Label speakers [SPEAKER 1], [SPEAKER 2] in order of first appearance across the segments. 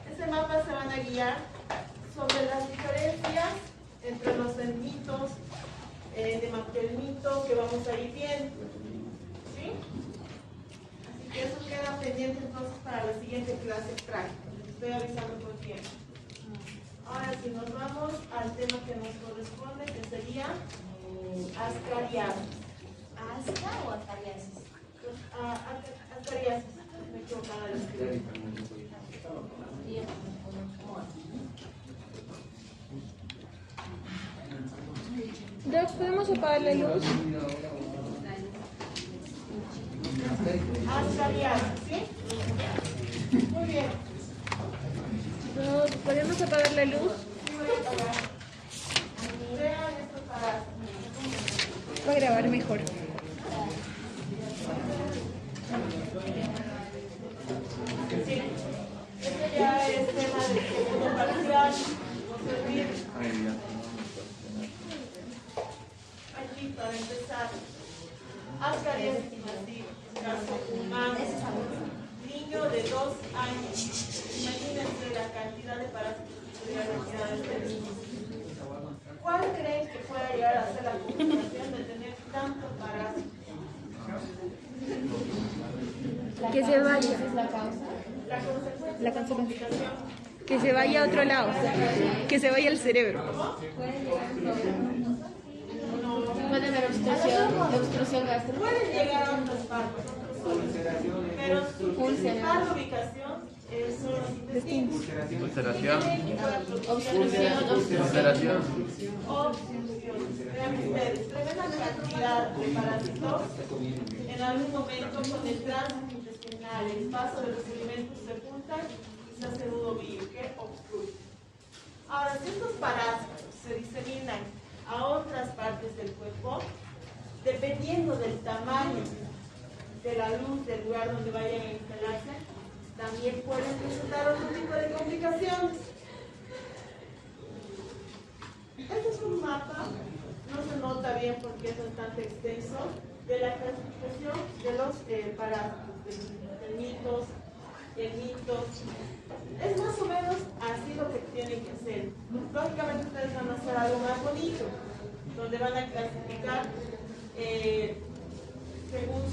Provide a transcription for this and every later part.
[SPEAKER 1] Este mapa se van a guiar sobre las diferencias entre los mitos del mito que vamos a ir viendo. ¿Sí? Así que eso queda pendiente entonces para la siguiente clase práctica. Les estoy avisando por tiempo. Ahora, si nos vamos al tema que nos corresponde, que sería ascariasis.
[SPEAKER 2] ¿Asca o ascariasis?
[SPEAKER 1] Ascariasis. Me he equivocado al escribir.
[SPEAKER 3] Doc, ¿podemos apagar la luz?
[SPEAKER 1] Ascariasis, ¿sí? Muy bien.
[SPEAKER 3] Doc, ¿podemos apagar la luz?
[SPEAKER 1] Sí, voy a apagar. Vean estos parásitos.
[SPEAKER 3] Va a grabar mejor.
[SPEAKER 1] Sí. Este ya es tema de segundo parcial. Vamos a ver. Aquí para empezar. Ascariasis invasiva. Caso humano. Niño de 2 años. Imagínense la cantidad de parásitos que podría retirar este niño. ¿Cuál creen que pueda llegar a ser la complicación de tener tantos parásitos?
[SPEAKER 3] Que se vaya.
[SPEAKER 2] ¿Es la causa?
[SPEAKER 1] La consecuencia
[SPEAKER 3] La
[SPEAKER 1] es la
[SPEAKER 3] consecuencia.
[SPEAKER 1] complicación.
[SPEAKER 3] Que se vaya a otro lado. Que se vaya al cerebro.
[SPEAKER 2] Puede haber obstrucción gástrica.
[SPEAKER 1] Pueden llegar a otras partes, pero su principal ubicación son los intestinos.
[SPEAKER 4] Ulceración.
[SPEAKER 2] Obstrucción.
[SPEAKER 1] Vean ustedes, tremenda cantidad de parásitos en algún momento con el tránsito intestinal, el paso de los alimentos se juntan y se hace nudo bio que obstruye. Ahora, si estos parásitos se diseminan a otras partes del cuerpo, dependiendo del tamaño de la luz del lugar donde vayan a instalarse, también pueden presentar otro tipo de complicaciones. Este es un mapa, no se nota bien porque es bastante extenso, de la clasificación de los parásitos, termitos, helmintos. Es más o menos así lo que tienen que hacer. Lógicamente ustedes van a hacer algo más bonito, donde van a clasificar según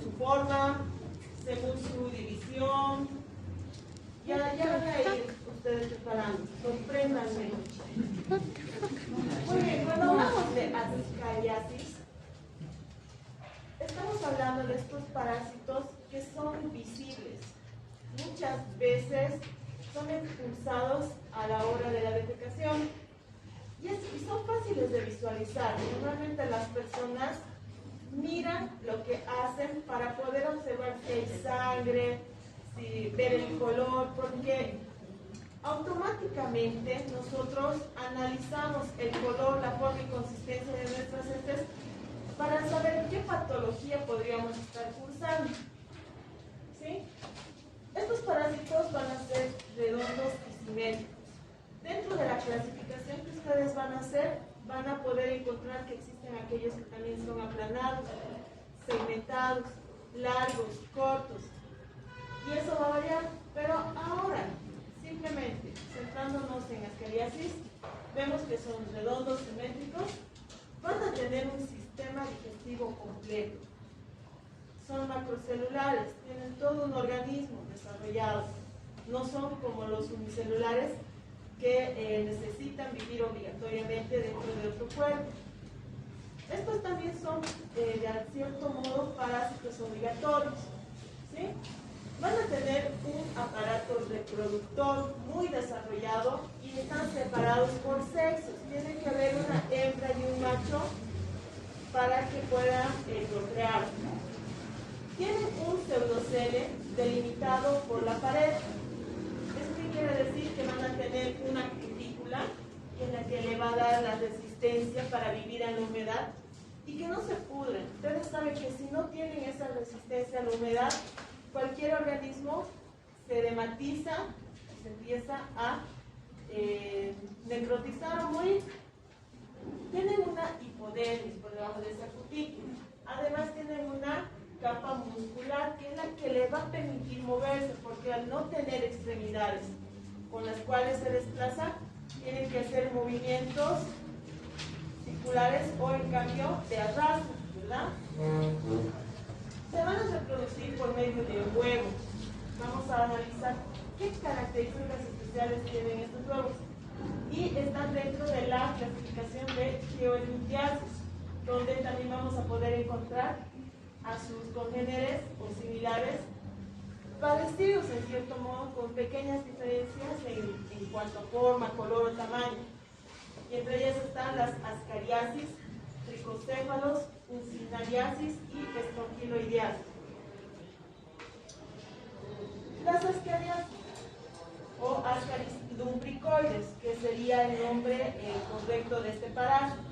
[SPEAKER 1] su forma, según su división. Ya van a ir ustedes preparando, sorpréndanme. Muy bien, cuando hablamos de ascariasis, estamos hablando de estos parásitos que son visibles. Muchas veces son expulsados a la hora de la defecación y son fáciles de visualizar. Normalmente las personas miran lo que hacen para poder observar si hay sangre, si ver el color, porque automáticamente nosotros analizamos el color, la forma y consistencia de nuestras heces para saber qué patología podríamos estar cursando. ¿Sí? Estos parásitos van a ser redondos y simétricos. Dentro de la clasificación que ustedes van a hacer, van a poder encontrar que existen aquellos que también son aplanados, segmentados, largos, cortos. Y eso va a variar. Pero ahora, simplemente centrándonos en ascariasis, vemos que son redondos, simétricos, van a tener un sistema digestivo completo. Son macrocelulares, tienen todo un organismo desarrollado. No son como los unicelulares que necesitan vivir obligatoriamente dentro de otro cuerpo. Estos también son, de cierto modo, parásitos obligatorios. ¿Sí? Van a tener un aparato reproductor muy desarrollado y están separados por sexos. Tiene que haber una hembra y un macho para que puedan procrear. Tienen un pseudocele delimitado por la pared. Esto quiere decir que van a tener una cutícula en la que le va a dar la resistencia para vivir en la humedad y que no se pudren. Ustedes saben que si no tienen esa resistencia a la humedad, cualquier organismo se dematiza, se empieza a necrotizar o morir. Tienen una hipodermis por debajo de esa cutícula. Además tienen una capa muscular que es la que le va a permitir moverse, porque al no tener extremidades con las cuales se desplaza, tienen que hacer movimientos circulares o en cambio de arrastre, ¿verdad? Se van a reproducir por medio de huevos. Vamos a analizar qué características especiales tienen estos huevos. Y están dentro de la clasificación de geolimpiasis, donde también vamos a poder encontrar a sus congéneres o similares, parecidos en cierto modo, con pequeñas diferencias en cuanto a forma, color o tamaño. Y entre ellas están las ascariasis, tricocéfalos, uncinariasis y estrongiloideasis. Las ascariasis o ascaris lumbricoides, que sería el nombre correcto de este parásito.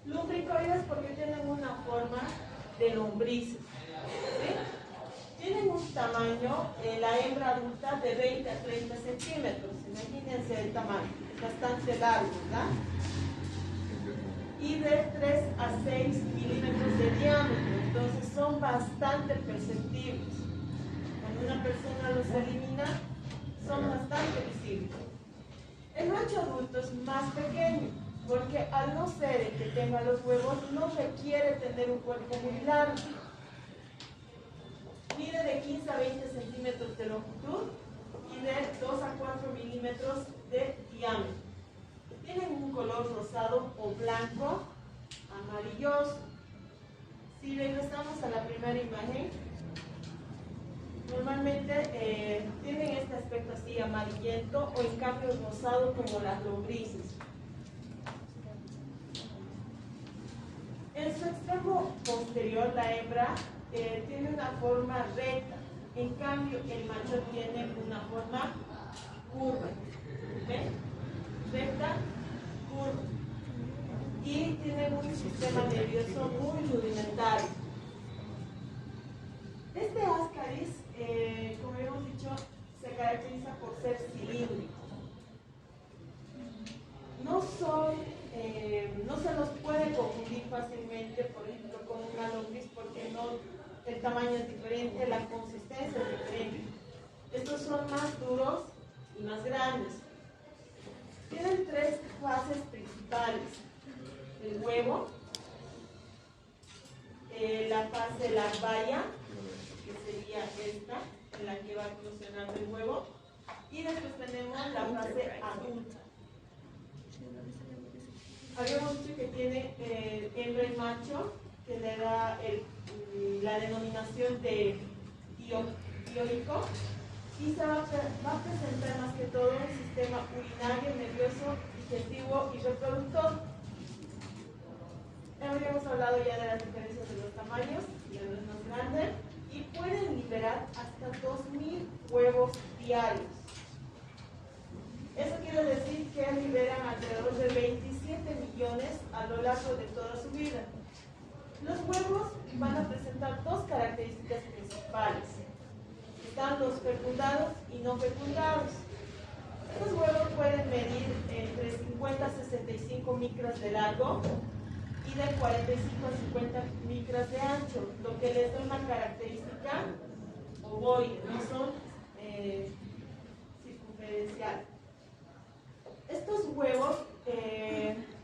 [SPEAKER 1] Lumbricoides porque tienen una forma de lombrices, ¿sí? Tienen un tamaño, la hembra adulta, de 20 a 30 centímetros. Imagínense el tamaño, es bastante largo, ¿verdad? Y de 3 a 6 milímetros de diámetro, entonces son bastante perceptibles. Cuando una persona los elimina, son bastante visibles. El macho adulto es más pequeño, porque al no ser el que tenga los huevos, no requiere tener un cuerpo muy largo. Mide de 15 a 20 centímetros de longitud y de 2 a 4 milímetros de diámetro. Tienen un color rosado o blanco, amarilloso. Si regresamos a la primera imagen, normalmente tienen este aspecto así amarillento o en cambio rosado como las lombrices. En su extremo posterior, la hembra tiene una forma recta, en cambio el macho tiene una forma curva. ¿Ven? Recta, curva. Y tienen un sistema nervioso muy rudimentario. Este ascaris, como hemos dicho, se caracteriza por ser cilíndrico. No se los puede confundir fácilmente, por ejemplo, con una lombriz, porque el tamaño es diferente, la consistencia es diferente. Estos son más duros y más grandes. Tienen 3 fases principales: el huevo, la fase larvaria, que sería esta, en la que va eclosionando el huevo, y después tenemos la fase adulta. Habíamos dicho que tiene hembra y macho, que le da la denominación de dioico, y se va a presentar más que todo un sistema urinario, nervioso, digestivo y reproductor. Habíamos hablado ya de las diferencias de los tamaños, y uno es más grande, y pueden liberar hasta 2.000 huevos diarios. Eso quiere decir que liberan alrededor de 27 millones a lo largo de toda su vida. Los huevos van a presentar 2 características principales. Están los fecundados y no fecundados. Estos huevos pueden medir entre 50 a 65 micras de largo y de 45 a 50 micras de ancho, lo que les da una característica ovoide, no son circunferenciales. Estos huevos,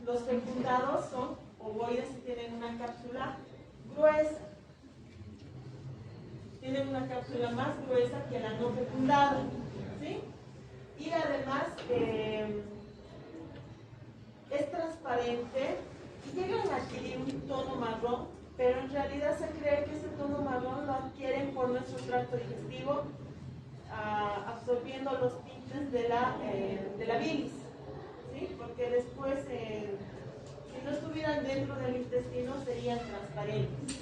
[SPEAKER 1] los fecundados, son ovoides y tienen una cápsula gruesa. Tienen una cápsula más gruesa que la no fecundada, ¿sí? Y además es transparente y llegan a adquirir un tono marrón, pero en realidad se cree que ese tono marrón lo adquieren por nuestro tracto digestivo, absorbiendo los tintes de la bilis. ¿Sí? Porque después, si no estuvieran dentro del intestino, serían transparentes.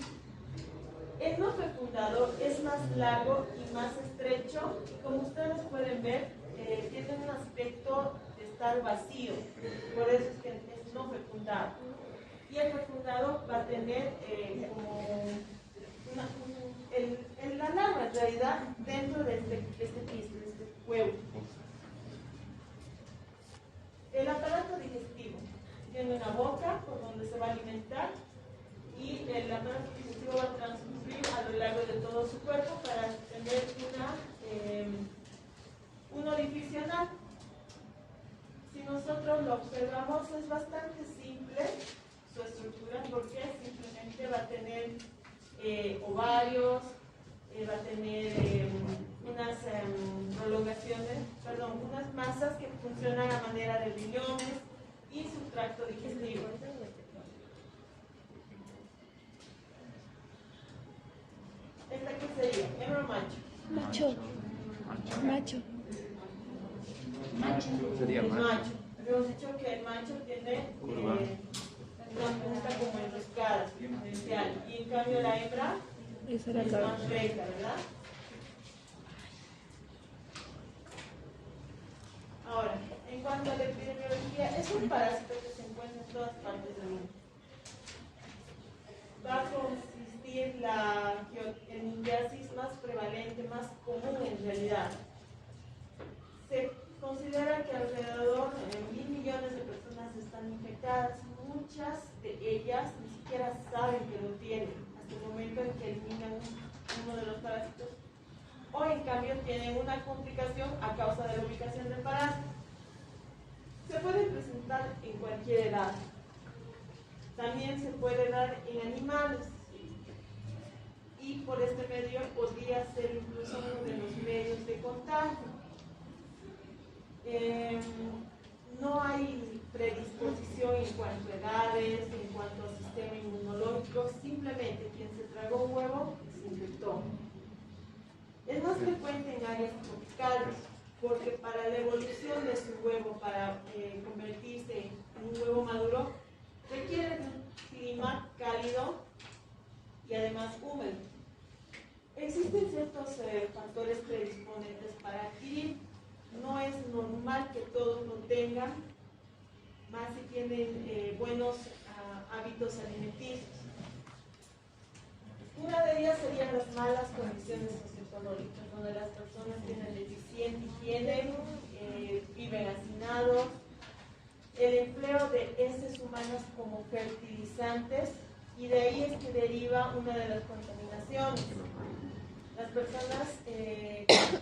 [SPEAKER 1] El no fecundado es más largo y más estrecho, y como ustedes pueden ver, tiene un aspecto de estar vacío, por eso es que es no fecundado. Y el fecundado va a tener como la larva, en realidad, dentro de este quiste, de este huevo. El aparato digestivo tiene una boca por donde se va a alimentar, y el aparato digestivo va a transcurrir a lo largo de todo su cuerpo huevo para tener un orificio anal. Si nosotros lo observamos, es bastante simple su estructura, porque simplemente va a tener ovarios, va a tener unas prolongaciones, unas masas que funcionan a manera de riñones y su tracto digestivo. ¿Esta qué sería? ¿Hembra o macho?
[SPEAKER 3] Macho. Macho.
[SPEAKER 4] Sería
[SPEAKER 1] El
[SPEAKER 4] macho.
[SPEAKER 1] macho. Habíamos dicho que el macho tiene una punta como enroscada, inicial, y en cambio la hembra
[SPEAKER 3] Esa era
[SPEAKER 1] es
[SPEAKER 3] la
[SPEAKER 1] más recta, ¿verdad? Ahora, en cuanto a la epidemiología, es un parásito que se encuentra en todas partes del mundo. Va a consistir la meningiasis más prevalente, más común en realidad. Se considera que alrededor de 1.000 millones de personas están infectadas. Muchas de ellas ni siquiera saben que lo tienen hasta el momento en que eliminan uno de los parásitos, o en cambio tienen una complicación a causa de la ubicación del parásito. Se puede presentar en cualquier edad. También se puede dar en animales, y por este medio podría ser incluso uno de los medios de contagio. No hay predisposición en cuanto a edades, en cuanto al sistema inmunológico, simplemente quien se tragó un huevo se infectó. Es más frecuente en áreas tropicales, porque para la evolución de su huevo, para convertirse en un huevo maduro, requiere de un clima cálido y además húmedo. Existen ciertos factores predisponentes para adquirir. No es normal que todos lo tengan, más si tienen buenos hábitos alimenticios. Una de ellas serían las malas condiciones socioeconómicas, donde las personas tienen deficiente higiene, viven hacinados, el empleo de heces humanas como fertilizantes, y de ahí es que deriva una de las contaminaciones. Las personas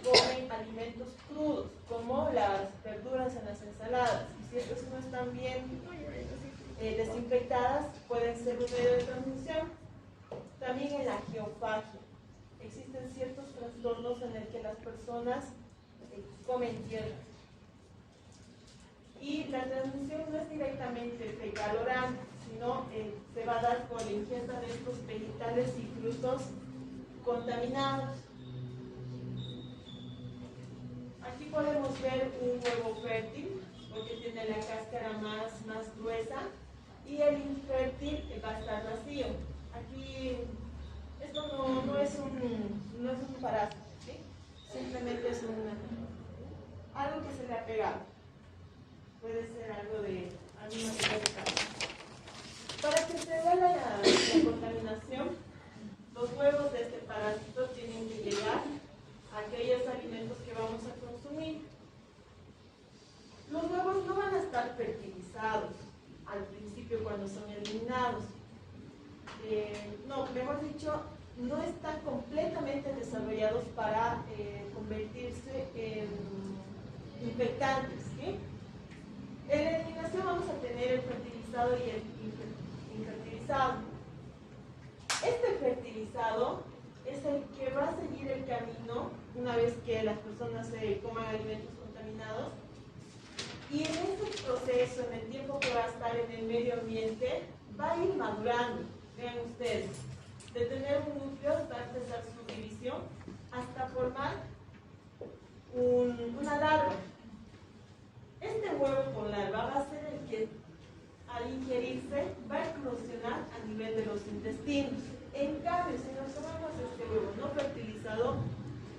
[SPEAKER 1] comen alimentos crudos, como las verduras en las ensaladas, y si estas no están bien desinfectadas, pueden ser un medio de transmisión. También en la geofagia. Existen ciertos trastornos en el que las personas comen tierra. Y la transmisión no es directamente fecal-oral, sino se va a dar por la ingesta de estos vegetales y frutos contaminados. Aquí podemos ver un huevo fértil, porque tiene la cáscara más gruesa, y el infértil va a estar vacío. Aquí esto no es un parásito, ¿sí? Simplemente es algo que se le ha pegado. Puede ser algo de alguna material. Para que se vea la contaminación, los huevos de este parásito tienen que llegar a aquellos alimentos que vamos a consumir. Los huevos no van a estar fertilizados al principio cuando son eliminados. Mejor dicho, no están completamente desarrollados para convertirse en infectantes, ¿sí? En la eliminación vamos a tener el fertilizado y el infertilizado. Este fertilizado es el que va a seguir el camino una vez que las personas coman alimentos contaminados, y en este proceso, en el tiempo que va a estar en el medio ambiente, va a ir madurando. Vean ustedes, de tener un núcleo va a empezar su división hasta formar una larva. Este huevo con larva va a ser el que al ingerirse va a eclosionar a nivel de los intestinos. En cambio, si nos tomamos este huevo no fertilizado,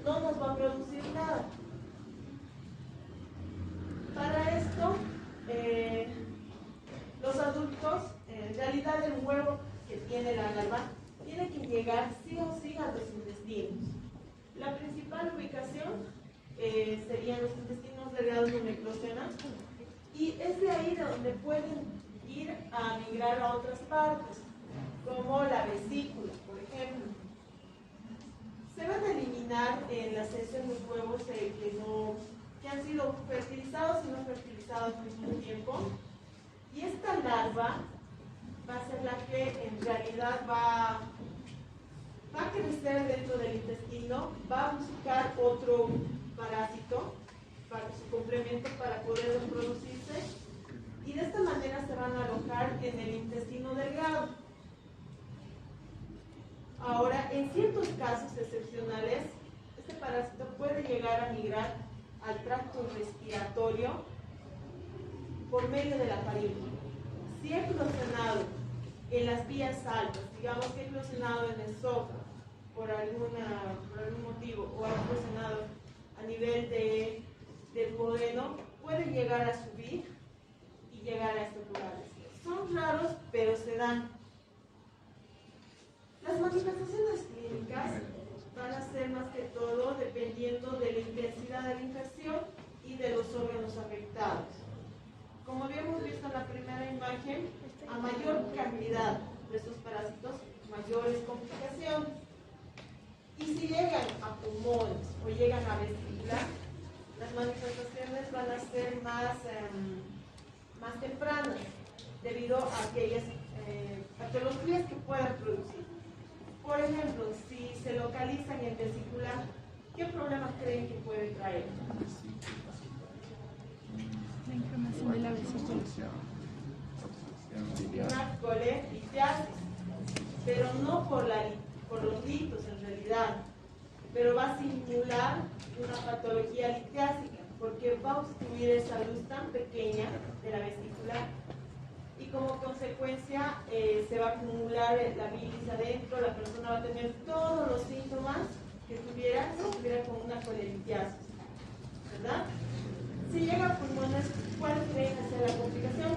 [SPEAKER 1] no nos va a producir nada. Para esto, los adultos, en realidad el huevo que tiene la larva, tiene que llegar sí o sí a los intestinos. La principal ubicación serían los intestinos delgados donde eclosionan, y es de ahí de donde pueden ir a migrar a otras partes, como la vesícula, por ejemplo. Se van a eliminar eliminar en las heces los huevos que han sido fertilizados y no fertilizados al mismo tiempo. Y esta larva va a ser la que en realidad va a crecer dentro del intestino, va a buscar otro parásito para su complemento para poder reproducirse, y de esta manera se van a alojar en el intestino delgado. Ahora, en ciertos casos excepcionales, este parásito puede llegar a migrar al tracto respiratorio por medio de la faringe. Si he eclosionado en las vías altas, digamos que he eclosionado en el esófago por algún motivo, o he eclosionado a nivel del duodeno, puede llegar a subir y llegar a estos lugares. Son raros, pero se dan. Las manifestaciones clínicas van a ser más que todo dependiendo de la intensidad de la infección y de los órganos afectados. Como habíamos visto en la primera imagen, a mayor cantidad de estos parásitos, mayores complicaciones. Y si llegan a pulmones o llegan a vesícula, las manifestaciones van a ser más tempranas debido a aquellas patologías que puedan producir. Por ejemplo, si se localizan en vesícula, ¿qué problemas creen que puede traer?
[SPEAKER 3] La inflamación de la vesícula.
[SPEAKER 1] Una colelitiasis, pero no por los litos en realidad, pero va a simular una patología litiásica, porque va a obstruir esa luz tan pequeña de la vesícula, y como consecuencia se va a acumular la bilis adentro, la persona va a tener todos los síntomas que tuviera si estuviera con una colelitiasis, ¿verdad? Si llega a pulmones, ¿cuál creen que sea la complicación?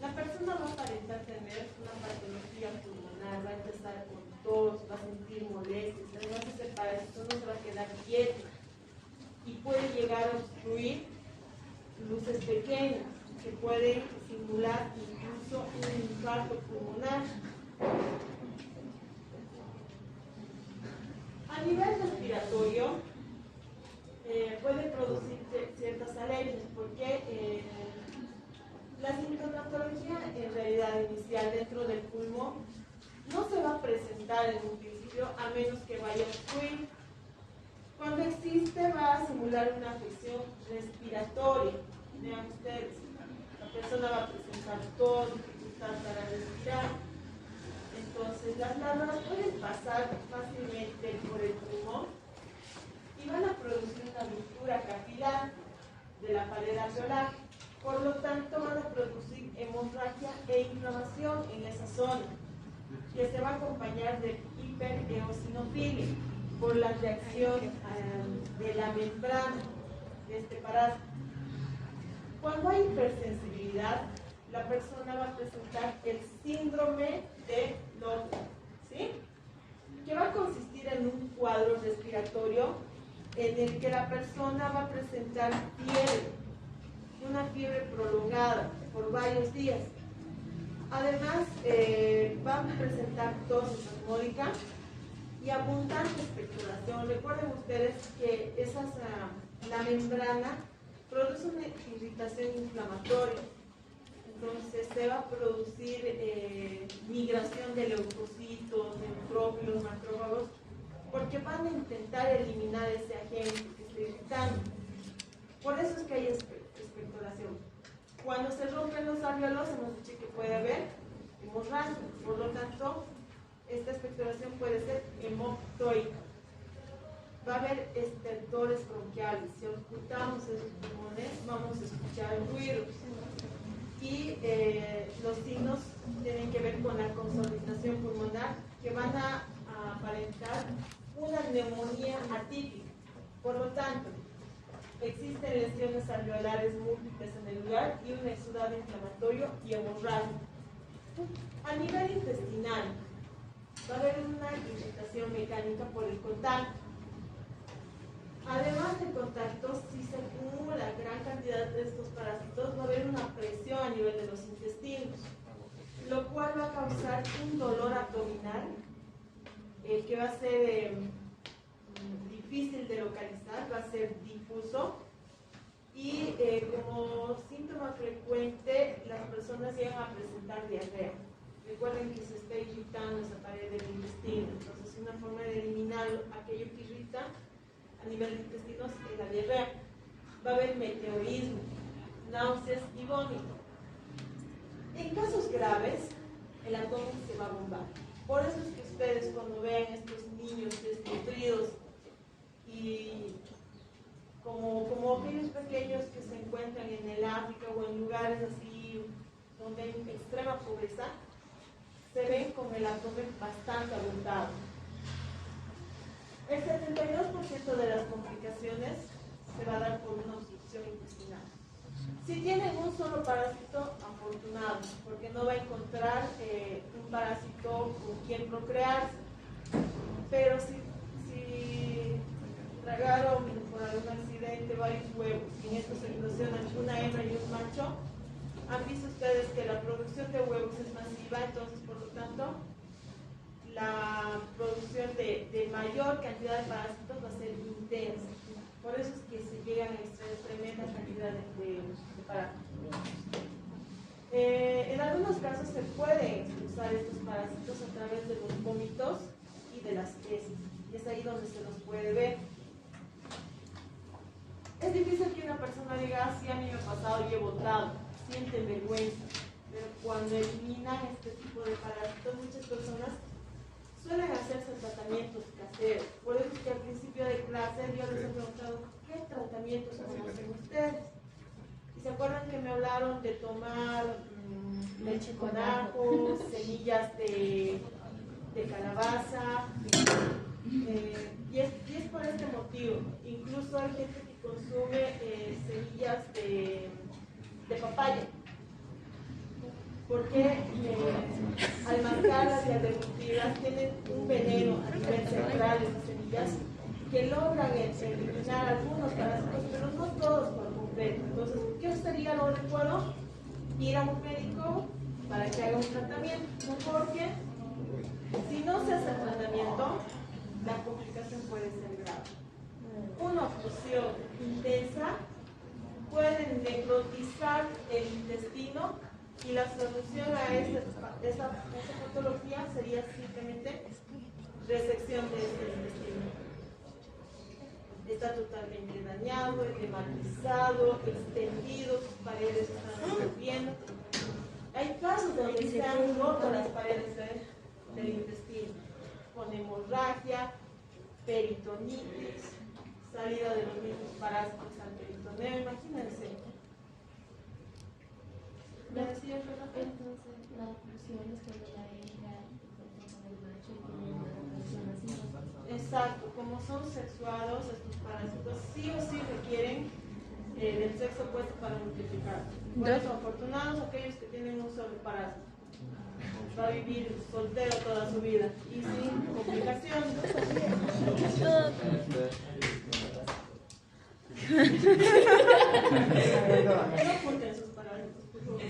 [SPEAKER 1] La persona va a aparentar tener una patología pulmonar, va a empezar con tos, va a sentir molestias, además ese parásito no se va a quedar quieto y puede llegar a obstruir luces pequeñas que pueden simular incluso un infarto pulmonar. A nivel respiratorio, puede producir ciertas alergias, porque la sintomatología en realidad inicial dentro del pulmón no se va a presentar en un principio a menos que vaya a obstruir. Cuando existe, va a simular una afección respiratoria. Vean ustedes, la persona va a presentar tos, dificultad para respirar. Entonces, las larvas pueden pasar fácilmente por el pulmón y van a producir una ruptura capilar de la pared alveolar. Por lo tanto, van a producir hemorragia e inflamación en esa zona, que se va a acompañar de hipereosinofilia por la reacción de la membrana de este parásito. Cuando hay hipersensibilidad, la persona va a presentar el síndrome de Lord, ¿sí? Que va a consistir en un cuadro respiratorio en el que la persona va a presentar fiebre, una fiebre prolongada por varios días. Además, va a presentar tos espasmódica y abundante expectoración. Recuerden ustedes que la membrana produce una irritación inflamatoria. Entonces se va a producir migración de leucocitos, neutrófilos, macrófagos, porque van a intentar eliminar ese agente que está irritando. Por eso es que hay expectoración. Cuando se rompen los alvéolos, hemos dicho que puede haber hemorragia. Por lo tanto, esta expectoración puede ser hemoptoica. Va a haber estertores bronquiales. Si ocultamos esos pulmones, vamos a escuchar ruidos. Y los signos tienen que ver con la consolidación pulmonar, que van a aparentar una neumonía atípica. Por lo tanto, existen lesiones alveolares múltiples en el lugar y un exudado inflamatorio y hemorrágico. A nivel intestinal, va a haber una irritación mecánica por el contacto. Además del contacto, si se acumula gran cantidad de estos parásitos, va a haber una presión a nivel de los intestinos, lo que va a ser difícil de localizar, va a ser difuso y como síntoma frecuente las personas llegan a presentar diarrea. Recuerden que se está irritando esa pared del intestino, entonces una forma de eliminar aquello que irrita a nivel de intestinos es la diarrea. Va a haber meteorismo, náuseas y vómito. En casos graves, el abdomen se va a bombar. Por eso es que ustedes cuando vean estos niños desnutridos y como aquellos pequeños que se encuentran en el África o en lugares así donde hay extrema pobreza, se ven con el abdomen bastante abultado. El 72% de las complicaciones se va a dar por una obstrucción intestinal. Si tienen un solo parásito, afortunado, porque no va a encontrar un parásito con quien procrearse. Pero si tragaron por algún accidente varios huevos y en esto se eclosionan una hembra y un macho, han visto ustedes que la producción de huevos es masiva, entonces por lo tanto la producción de mayor cantidad de parásitos va a ser intensa. Por eso es que se llegan a extraer tremenda cantidad de parásitos. En algunos casos se pueden expulsar estos parásitos a través de los vómitos y de las heces. Y es ahí donde se los puede ver. Es difícil que una persona diga, sí, a mí me ha pasado y he botado, sienten vergüenza. Pero cuando eliminan este tipo de parásitos, muchas personas suelen hacerse tratamientos caseros. Por eso es que al principio de clase yo les he preguntado, ¿qué tratamientos conocen ustedes? Y se acuerdan que me hablaron de tomar leche con ajo, semillas de calabaza, y es por este motivo. Incluso hay gente que consume semillas de papaya, porque al marcarlas y al derrutirlas tienen un veneno a nivel central de las semillas que logran eliminar algunos parásitos, pero no todos por completo. Entonces, ¿qué sería lo adecuado? Ir a un médico para que haga un tratamiento, porque si no se hace el tratamiento, la complicación puede ser grave. Una obstrucción intensa puede necrotizar el intestino y la solución a esa patología sería simplemente resección de este intestino. Está totalmente dañado, edematizado, extendido, sus paredes están rompiendo. Hay casos donde se han roto las paredes del intestino, con hemorragia, peritonitis, salida de los mismos parásitos al peritoneo, imagínense. ¿Me decías, Renata?
[SPEAKER 2] Entonces, la oclusión es cuando la hembra encuentra con el macho y tiene una relación así.
[SPEAKER 1] Exacto, como son sexuados, estos parásitos sí o sí requieren del sexo opuesto para multiplicar. Por eso, afortunados aquellos que tienen un solo parásito. Va a vivir soltero toda su vida y sin complicaciones. No oculten sus parásitos, por favor.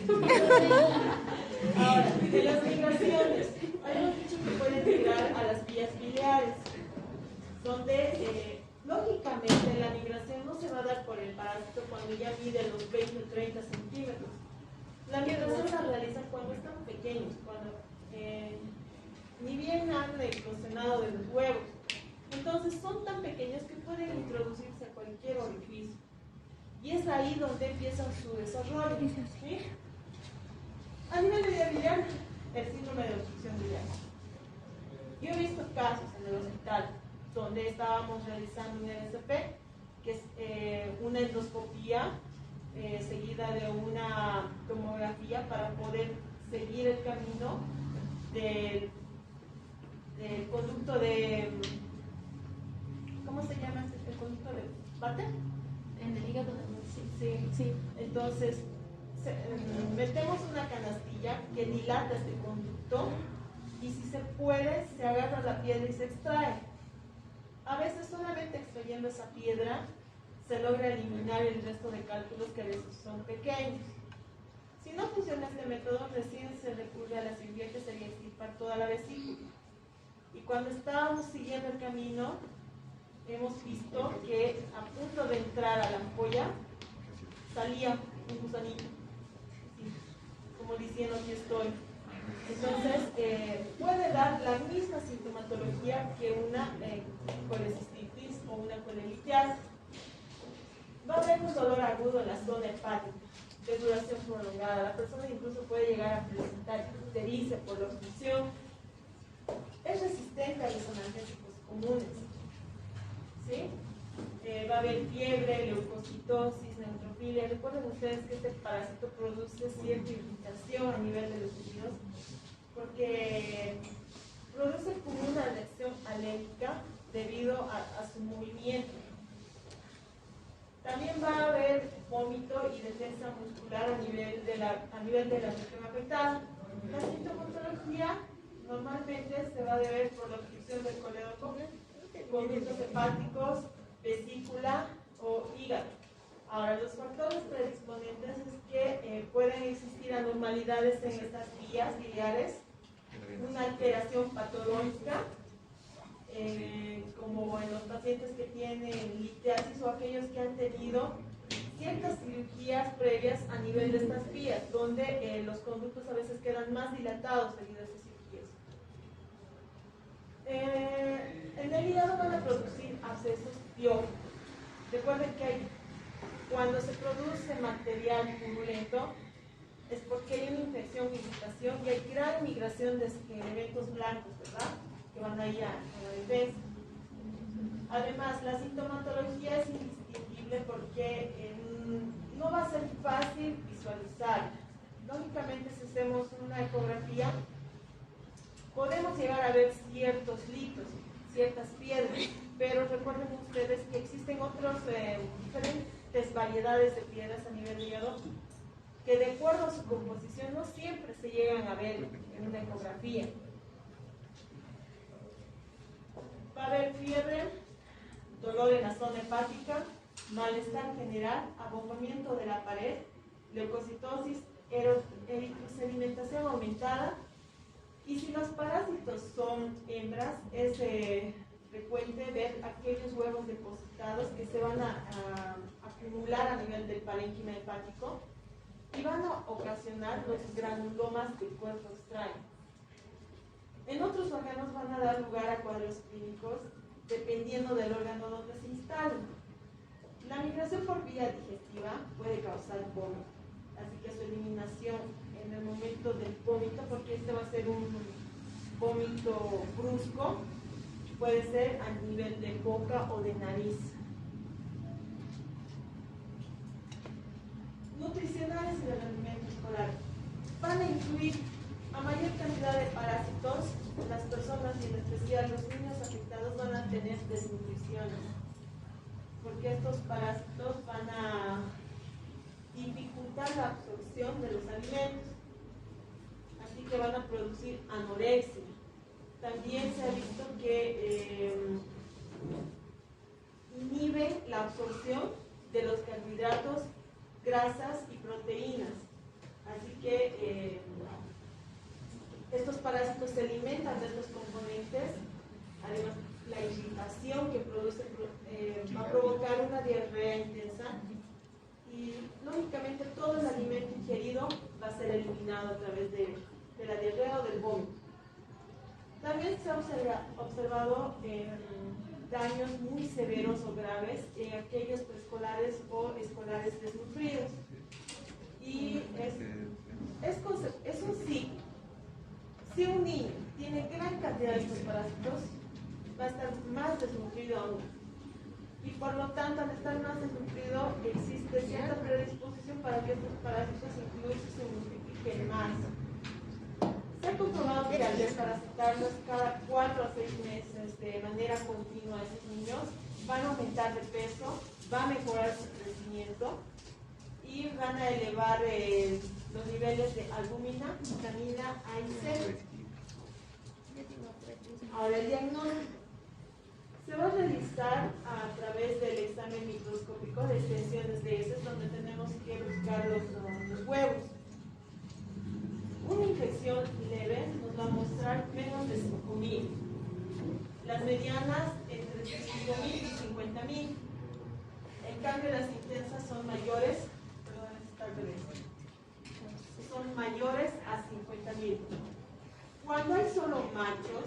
[SPEAKER 1] Ahora, de las migraciones, habíamos dicho que pueden migrar a las vías biliares, donde lógicamente la migración no se va a dar por el parásito cuando ya mide los 20 o 30 centímetros. La migración la realizan cuando están pequeños, cuando ni bien han eclosionado de los huevos. Entonces son tan pequeños que pueden introducirse a cualquier orificio. Y es ahí donde empiezan su desarrollo. ¿Sí? A nivel de vía biliar, el síndrome de obstrucción biliar. Yo he visto casos en el hospital donde estábamos realizando un RCP, que es una endoscopía seguida de una tomografía para poder seguir el camino del conducto de, ¿cómo se llama? El conducto de Barter.
[SPEAKER 2] En el hígado.
[SPEAKER 1] Sí. Entonces, metemos una canastilla que dilata este conducto y si se puede, se agarra la piedra y se extrae. A veces solamente extrayendo esa piedra se logra eliminar el resto de cálculos que a veces son pequeños. Si no funciona este método, recién se recurre a la cirugía que sería extirpar toda la vesícula. Y cuando estábamos siguiendo el camino, hemos visto que a punto de entrar a la ampolla salía un gusanito, así, como diciendo aquí estoy. Entonces, puede dar la misma sintomatología que una colecistitis o una colelitiasis. Va a haber un dolor agudo en la zona hepática, de duración prolongada. La persona incluso puede llegar a presentar ictericia por la obstrucción. Es resistente a los analgésicos comunes. ¿Sí? Va a haber fiebre, leucocitosis, neutrofilia. Recuerden ustedes que este parásito produce cierta irritación a nivel de los tejidos porque produce como una reacción alérgica debido a su movimiento. También va a haber vómito y defensa muscular a nivel de la región afectada. La sintomatología normalmente se va a deber por la obstrucción del colédoco, vómitos hepáticos, vesícula o hígado. Ahora, los factores predisponentes es que pueden existir anormalidades en estas vías biliares, una alteración patológica, como en los pacientes que tienen litiasis o aquellos que han tenido ciertas cirugías previas a nivel de estas vías, donde los conductos a veces quedan más dilatados debido a esas cirugías. En el hígado van a producir abscesos bióticos. Recuerden que cuando se produce material purulento es porque hay una infección, irritación y hay gran migración de elementos blancos, ¿verdad? Que van ahí a la defensa. Además, la sintomatología es indistinguible porque no va a ser fácil visualizar. Lógicamente, si hacemos una ecografía, podemos llegar a ver ciertos litos, ciertas piedras, pero recuerden ustedes que existen otras diferentes variedades de piedras a nivel de hígado que de acuerdo a su composición no siempre se llegan a ver en una ecografía. Va a haber fiebre, dolor en la zona hepática, malestar general, abombamiento de la pared, leucocitosis, eritrosedimentación aumentada. Y si los parásitos son hembras, es frecuente ver aquellos huevos depositados que se van a acumular a nivel del parénquima hepático y van a ocasionar los granulomas del cuerpo extraño. En otros órganos van a dar lugar a cuadros clínicos dependiendo del órgano donde se instalen. La migración por vía digestiva puede causar vómito, así que su eliminación en el momento del vómito, porque este va a ser un vómito brusco, puede ser a nivel de boca o de nariz. Nutricionales y del alimento escolar van a incluir a mayor cantidad de parásitos. Las personas y en especial los niños afectados van a tener desnutriciones porque estos parásitos van a dificultar la absorción de los alimentos, así que van a producir anorexia. También se ha visto que inhiben la absorción de los carbohidratos, grasas y proteínas. Así que estos parásitos se alimentan de estos componentes. Además, la irritación que produce va a provocar una diarrea intensa y lógicamente todo el alimento ingerido va a ser eliminado a través de la diarrea o del vómito. También se ha observado daños muy severos o graves en aquellos preescolares o escolares desnutridos. Y es un ciclo. Si un niño tiene gran cantidad de estos parásitos, va a estar más desnutrido aún. Y por lo tanto, al estar más desnutrido, existe cierta predisposición para que estos parásitos incluso se multipliquen más. Se ha comprobado que al desparasitarlos cada 4 a 6 meses de manera continua a esos niños, van a aumentar de peso, va a mejorar su crecimiento y van a elevar los niveles de albúmina, vitamina A y C. Ahora, el diagnóstico se va a realizar a través del examen microscópico de extensiones de heces, donde tenemos que buscar los huevos. Una infección leve nos va a mostrar menos de 5.000. medianas entre 5.000 y 50.000. En cambio, las intensas son mayores, son mayores a 50.000. Cuando hay solo machos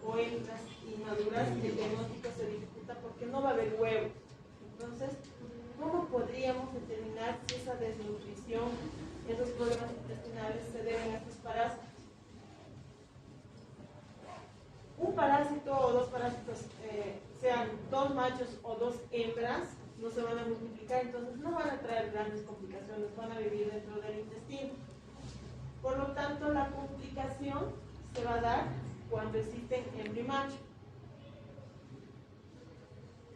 [SPEAKER 1] o hembras inmaduras, el diagnóstico se dificulta porque no va a haber huevo. Entonces, ¿cómo podríamos determinar si esa desnutrición, esos problemas intestinales se deben a estos parásitos? Un parásito o dos parásitos, sean dos machos o dos hembras, no se van a multiplicar, entonces no van a traer grandes complicaciones, van a vivir dentro del intestino. Por lo tanto, la complicación se va a dar cuando existen hembra y macho.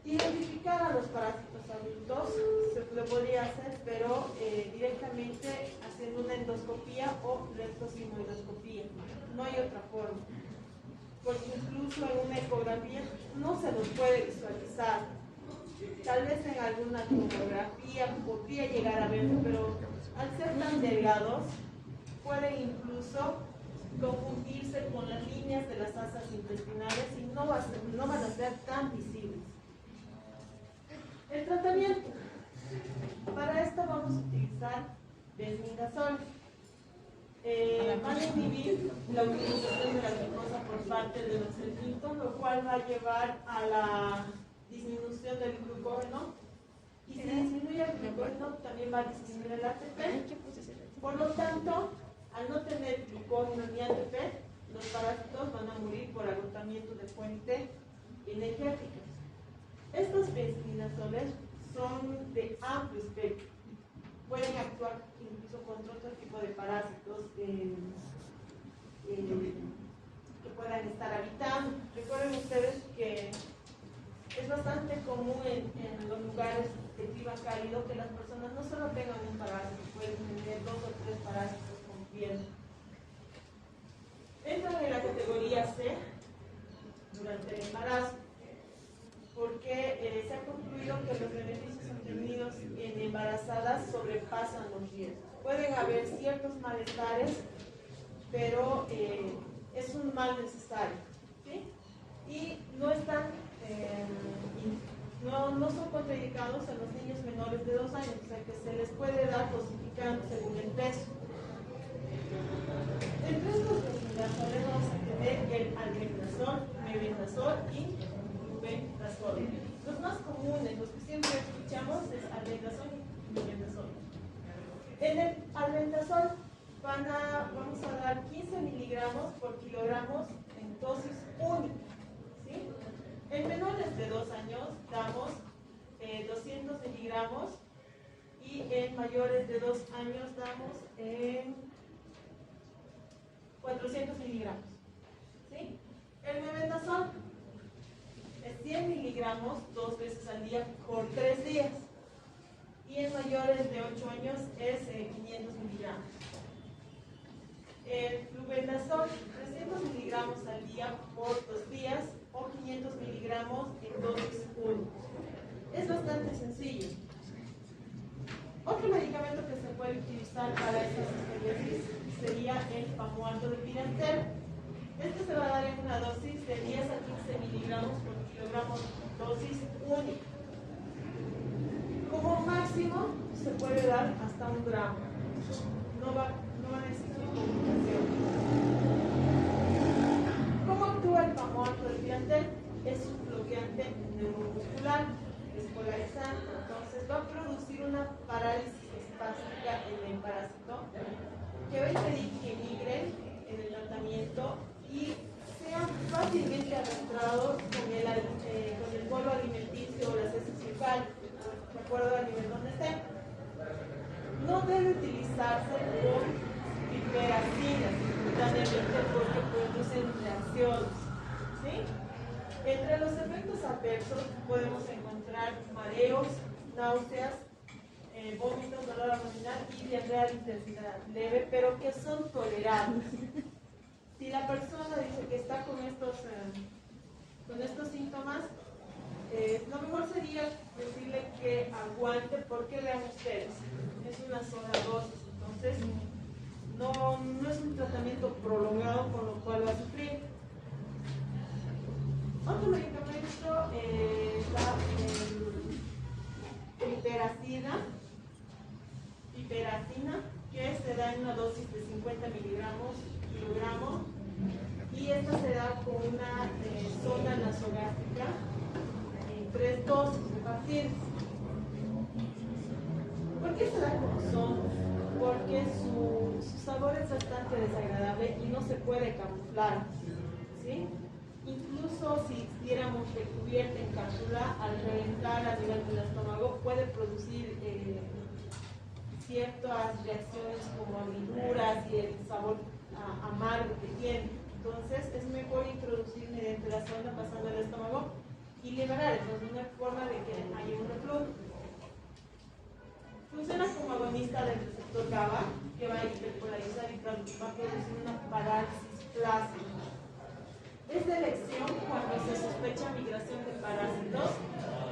[SPEAKER 1] Identificar a los parásitos adultos se lo podría hacer, pero directamente haciendo una endoscopía o lectosigmoidoscopía. No hay otra forma. Porque incluso en una ecografía no se los puede visualizar. Tal vez en alguna tomografía podría llegar a verlo, pero al ser tan delgados, pueden incluso confundirse con las líneas de las asas intestinales y no van a ser tan visibles. El tratamiento. Para esto vamos a utilizar desmindazol. Van a inhibir la utilización de la glucosa por parte de los cellulositos, lo cual va a llevar a la disminución del glucógeno. Y si disminuye el glucógeno, también va a disminuir el ATP. Por lo tanto, al no tener glucógeno ni ATP, los parásitos van a morir por agotamiento de fuente energética. Estos benzimidinazoles son de amplio espectro. Pueden actuar incluso contra otro tipo de parásitos que puedan estar habitando. Recuerden ustedes que es bastante común en los lugares de clima cálido que las personas no solo tengan un parásito, pueden tener 2 o 3 parásitos conviviendo. Entran en la categoría C durante el embarazo, porque se ha concluido que los beneficios obtenidos en embarazadas sobrepasan los riesgos. Pueden haber ciertos malestares, pero es un mal necesario, ¿sí? Y no están, no son contraindicados a los niños menores de 2 años, o sea que se les puede dar dosificando según el peso. Entre estos desmindazol vamos a tener el albendazol, mebendazol y flubendazol. Los más comunes, los que siempre escuchamos, es albendazol y mebendazol. En el albendazol vamos a dar 15 miligramos por kilogramos en dosis única, ¿sí? En menores de 2 años damos 200 miligramos y en mayores de 2 años damos 400 miligramos, ¿sí? El mebendazol es 100 miligramos 2 veces al día por 3 días y en mayores de 8 años es 500 miligramos. El flubendazol 300 miligramos al día por 2 días o 500 miligramos en dosis únicas. Es bastante sencillo. Otro medicamento que se puede utilizar para estas especies sería el famuato de pirantel. Este se va a dar en una dosis de 10 a 15 miligramos por kilogramo, dosis única. Como máximo se puede dar hasta 1 gramo. No va a necesitar complicación. ¿Cómo actúa el famuato de pirantel? Es un bloqueante neuromuscular, es polarizante, entonces va a producir una parálisis espástica en el parásito que va a impedir que migren en el tratamiento y sean fácilmente arrastrados con el bolo alimenticio o las heces fecales, de acuerdo al nivel donde estén. No debe utilizarse con piperacinas simultáneamente porque producen reacciones, ¿sí? Entre los efectos adversos podemos encontrar mareos, náuseas, vómitos, dolor abdominal y diarrea de intensidad leve, pero que son tolerables. Si la persona dice que está con estos síntomas, lo mejor sería decirle que aguante, porque vean ustedes, es una sola dosis, entonces no es un tratamiento prolongado con lo cual va a sufrir. Otro medicamento sumamente desagradable y no se puede camuflar, ¿sí? Incluso si diéramos de cubierta en cápsula, al reventar a nivel del estómago puede producir ciertas reacciones como agriduras y el sabor amargo que tiene. Entonces es mejor introducir mediante la sonda pasando el estómago y liberar, entonces una forma de que haya un reflujo. Funciona como agonista del receptor GABA, que va a hiperpolarizar y va a producir una parálisis plácida. Es de elección cuando se sospecha migración de parásitos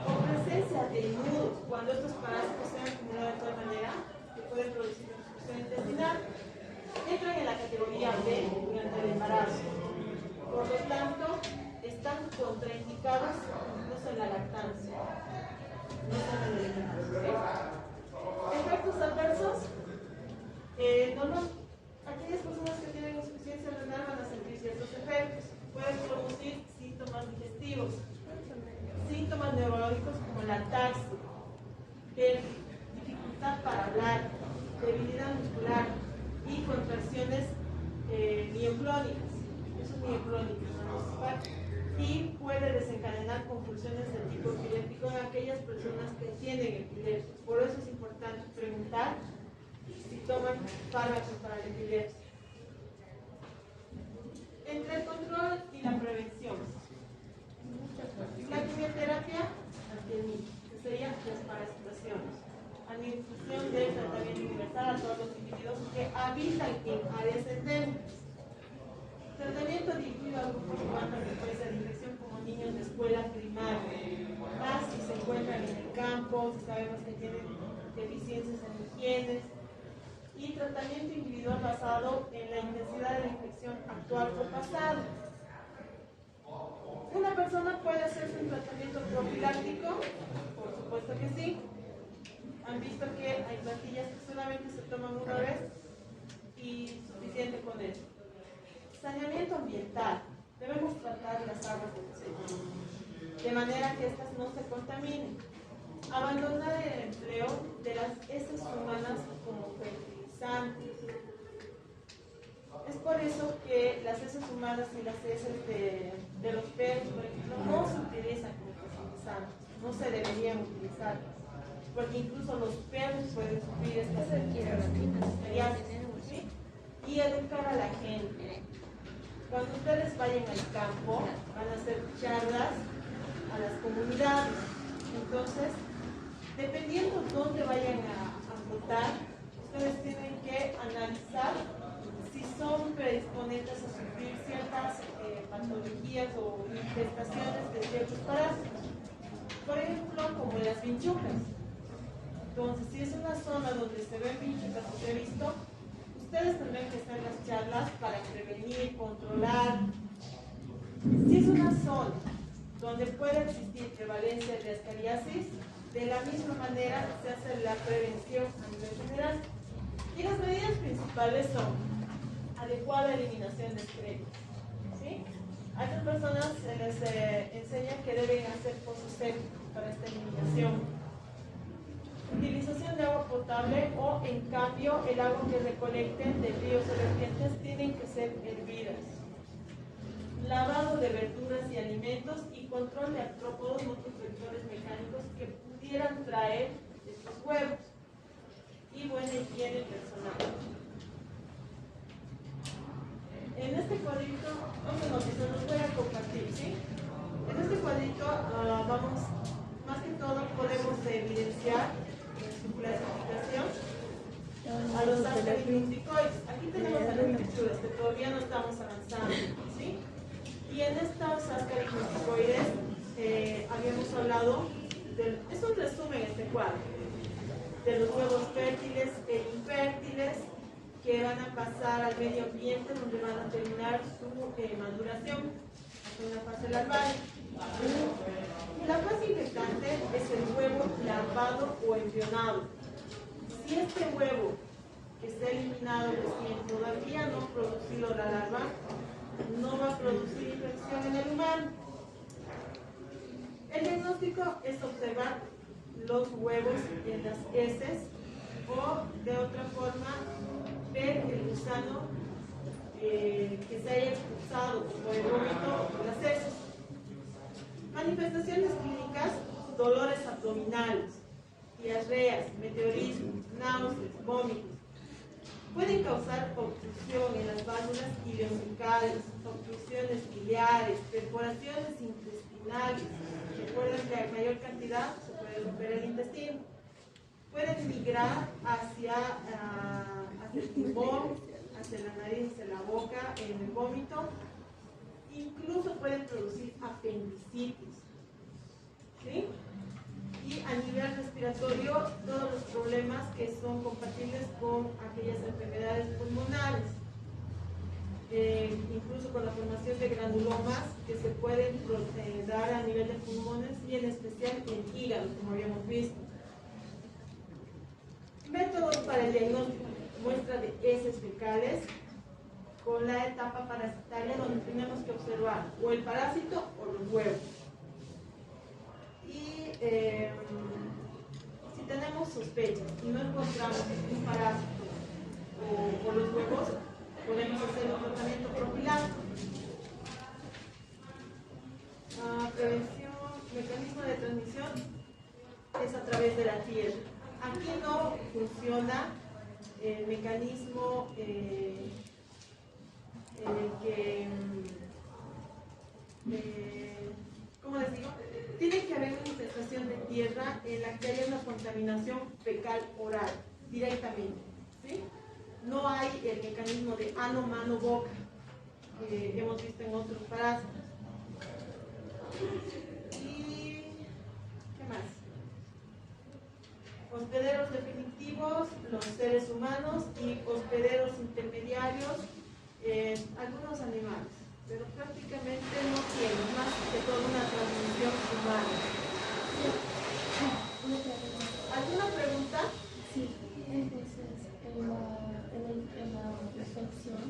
[SPEAKER 1] o presencia de nudos, cuando estos parásitos se han acumulado de tal manera que pueden producir obstrucción intestinal. Entran en la categoría B durante el embarazo. Por lo tanto, están contraindicados incluso en la lactancia. No están en el embarazo. Efectos adversos. Aquellas personas que tienen insuficiencia renal van a sentir ciertos efectos. Pueden producir síntomas digestivos, síntomas neurológicos como la ataxia, dificultad para hablar, debilidad muscular y contracciones mioclónicas. Eso es mioclónico, y puede desencadenar convulsiones de tipo epiléptico en aquellas personas que tienen epilepsia. Por eso es importante preguntar si toman fármacos para la epilepsia. Entre el control y la prevención. La quimioterapia que serían las parasitaciones. Administración del tratamiento universal a todos los individuos que habitan en áreas endémicas. Tratamiento dirigido a grupos humanos después de dirección como niños de escuela primaria. Más si se encuentran en el campo, si sabemos que tienen deficiencias en higiene. Y tratamiento individual basado en la intensidad de la infección actual o pasada. ¿Una persona puede hacerse un tratamiento profiláctico? Por supuesto que sí. Han visto que hay pastillas que solamente se toman una vez y suficiente con eso. Saneamiento ambiental. Debemos tratar las aguas del océano de manera que estas no se contaminen. Abandonar el empleo de las heces humanas como fertilizantes. Es por eso que las heces humanas y las heces de los perros, por ejemplo, no se utilizan como fertilizantes, no se deberían utilizar, porque incluso los perros pueden sufrir estas enfermedades. ¿Sí? Y educar a la gente. Cuando ustedes vayan al campo, van a hacer charlas a las comunidades. Entonces, dependiendo dónde vayan a votar, ustedes tienen que analizar si son predisponentes a sufrir ciertas patologías o infestaciones de ciertos parásitos. Por ejemplo, como las vinchucas. Entonces, si es una zona donde se ven vinchucas, que he visto, ustedes tendrán que hacer las charlas para prevenir, controlar. Si es una zona donde puede existir prevalencia de ascariasis, de la misma manera se hace la prevención a nivel general. Y las medidas principales son adecuada eliminación de estrellas. ¿Sí? A estas personas se les enseña que deben hacer pozos sépticos para esta eliminación. Utilización de agua potable o, en cambio, el agua que recolecten de ríos o vertientes tienen que ser hervidas. Lavado de verduras y alimentos y control de artrópodos y otros vectores mecánicos que pudieran traer estos huevos. Y buena higiene personal. En este cuadrito, se los voy a compartir, ¿sí? En este cuadrito vamos, más que todo, podemos evidenciar su clasificación a los ascaris-gluticoides. Aquí tenemos a las virtudes, que todavía no estamos avanzando, ¿sí? Y en estos ascaris-gluticoides habíamos hablado, es un resumen este cuadro, de los huevos fértiles e infértiles que van a pasar al medio ambiente donde van a terminar su maduración en una fase larval. La fase infectante es el huevo larvado o embrionado. Si este huevo que está eliminado recién todavía no ha producido la larva, no va a producir infección en el humano. El diagnóstico es observar los huevos en las heces o, de otra forma, ver el gusano que se haya expulsado por el vómito o por las heces. Manifestaciones clínicas: dolores abdominales, diarreas, meteorismo, náuseas, vómitos. Pueden causar obstrucción en las válvulas ileocencales, obstrucciones biliares, perforaciones intestinales. Recuerden que a mayor cantidad se puede romper el intestino. Pueden migrar hacia el pulmón, hacia la nariz, hacia la boca, en el vómito. Incluso pueden producir apendicitis. ¿Sí? Y a nivel respiratorio, todos los problemas que son compatibles con aquellas enfermedades pulmonares, incluso con la formación de granulomas que se pueden dar a nivel de pulmones y en especial en hígado, como habíamos visto. Métodos para el diagnóstico: muestra de heces fecales con la etapa parasitaria, donde tenemos que observar o el parásito o los huevos. Y si tenemos sospechas y no encontramos un parásito o los huevos, podemos hacer un tratamiento profiláctico. Prevención, mecanismo de transmisión es a través de la tierra. Aquí no funciona el mecanismo en el que, ¿cómo les digo? Tiene que haber una infestación de tierra en la que haya una contaminación fecal oral directamente, ¿sí? No hay el mecanismo de ano, mano, boca que hemos visto en otros parásitos. ¿Y qué más? Hospederos definitivos, los seres humanos, y hospederos intermediarios, algunos animales, pero prácticamente no tienen más que todo una transmisión humana. ¿Alguna pregunta?
[SPEAKER 2] Sí, entonces en la infección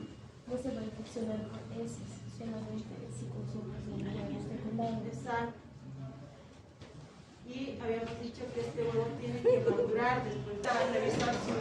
[SPEAKER 2] no se va a infeccionar con heces, solamente si consumes un huevo secundario.
[SPEAKER 1] Exacto. Y habíamos dicho que este huevo tiene que madurar después de revisar su